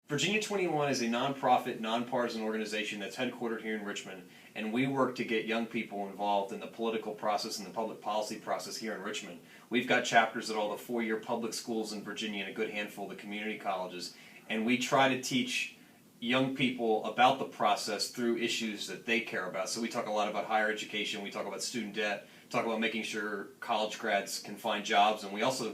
Virginia21 is a nonprofit, nonpartisan organization that's headquartered here in Richmond, and we work to get young people involved in the political process and the public policy process here in Richmond. We've got chapters at all the four-year public schools in Virginia and a good handful of the community colleges, and we try to teach young people about the process through issues that they care about. So we talk a lot about higher education, we talk about student debt, talk about making sure college grads can find jobs, and we also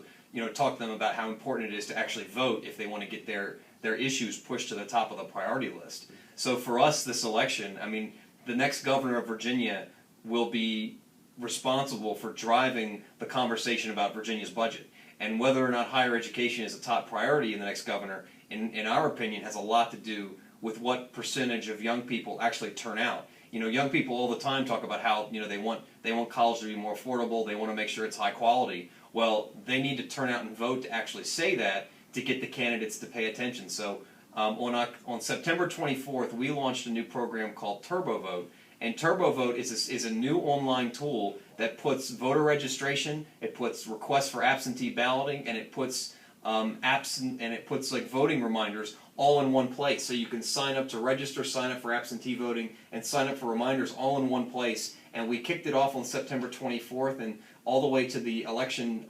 talk to them about how important it is to actually vote if they want to get their issues pushed to the top of the priority list. So for us, this election, I mean, the next governor of Virginia will be responsible for driving the conversation about Virginia's budget. And whether or not higher education is a top priority in the next governor, in our opinion, has a lot to do with what percentage of young people actually turn out. Young people all the time talk about how they want college to be more affordable, they want to make sure it's high quality. Well, they need to turn out and vote to actually say that, to get the candidates to pay attention. So on September 24th, we launched a new program called TurboVote. And TurboVote is a new online tool that puts voter registration, it puts requests for absentee balloting, and it puts like voting reminders all in one place. So you can sign up to register, sign up for absentee voting, and sign up for reminders all in one place. And we kicked it off on September 24th, and all the way to the election,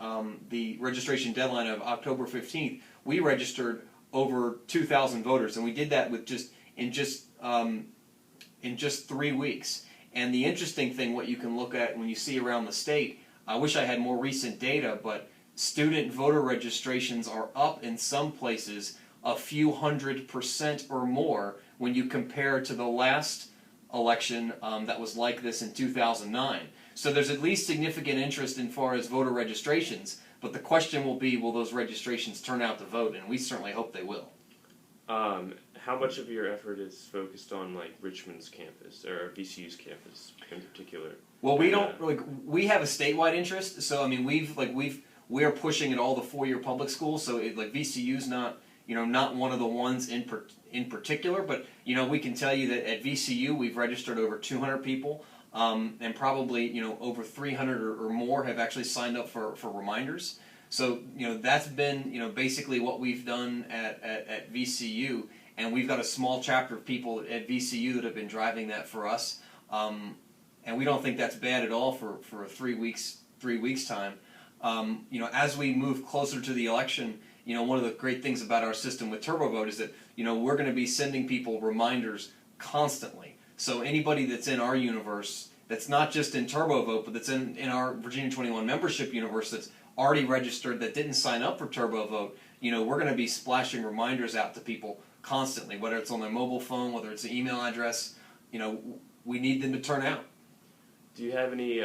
the registration deadline of October 15th, we registered over 2,000 voters, and we did that with in just 3 weeks. And the interesting thing, what you can look at when you see around the state, I wish I had more recent data, but student voter registrations are up in some places a few 100% or more when you compare to the last election that was like this in 2009. So there's at least significant interest in far as voter registrations, but the question will be, will those registrations turn out to vote? And we certainly hope they will. How much of your effort is focused on like Richmond's campus or VCU's campus in particular? Well, we don't we have a statewide interest. So I mean, we are pushing at all the four-year public schools. So VCU's not not one of the ones in particular, but we can tell you that at VCU we've registered over 200 people, and probably over 300 or more have actually signed up for reminders. So that's been basically what we've done at VCU, and we've got a small chapter of people at VCU that have been driving that for us, and we don't think that's bad at all for 3 weeks time. As we move closer to the election, one of the great things about our system with TurboVote is that we're going to be sending people reminders constantly. So anybody that's in our universe, that's not just in TurboVote, but that's in our Virginia21 membership universe that's already registered, that didn't sign up for TurboVote, we're going to be splashing reminders out to people constantly, whether it's on their mobile phone, whether it's an email address. We need them to turn out. Do you have any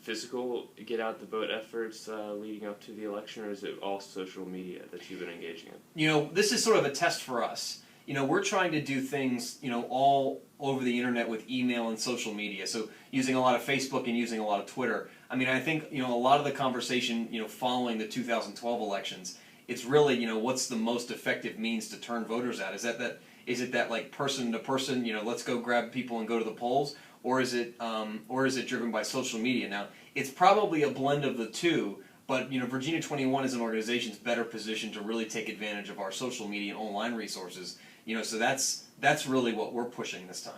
physical get out the vote efforts leading up to the election, or is it all social media that you've been engaging in? This is sort of a test for us. We're trying to do things, all over the internet with email and social media. So using a lot of Facebook and using a lot of Twitter. I mean, I think, a lot of the conversation, following the 2012 elections, it's really, what's the most effective means to turn voters out? Is it that like person to person, let's go grab people and go to the polls? Or is it driven by social media? Now, it's probably a blend of the two, but Virginia21 as an organization is better positioned to really take advantage of our social media and online resources. So that's really what we're pushing this time.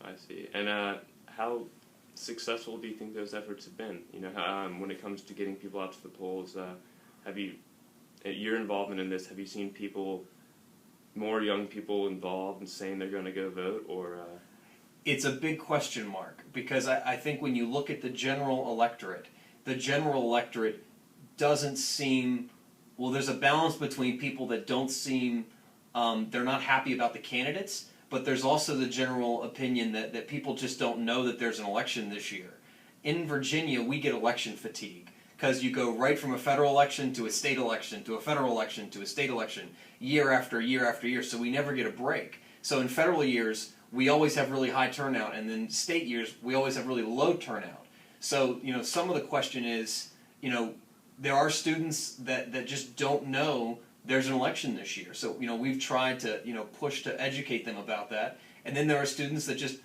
I see. And how successful do you think those efforts have been? When it comes to getting people out to the polls, your involvement in this, have you seen more young people involved in saying they're going to go vote, or? It's a big question mark, because I think when you look at the general electorate doesn't seem, well, there's a balance between people that don't seem, they're not happy about the candidates, but there's also the general opinion that people just don't know that there's an election this year. In Virginia, we get election fatigue, because you go right from a federal election to a state election to a federal election to a state election, year after year after year, so we never get a break. So in federal years, we always have really high turnout, and then state years, we always have really low turnout. So, some of the question is, there are students that just don't know there's an election this year. So, we've tried to, push to educate them about that. And then there are students that just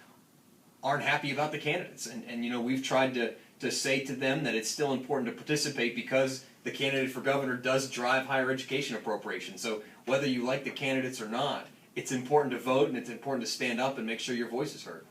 aren't happy about the candidates. And we've tried to say to them that it's still important to participate because the candidate for governor does drive higher education appropriation. So whether you like the candidates or not, it's important to vote and it's important to stand up and make sure your voice is heard.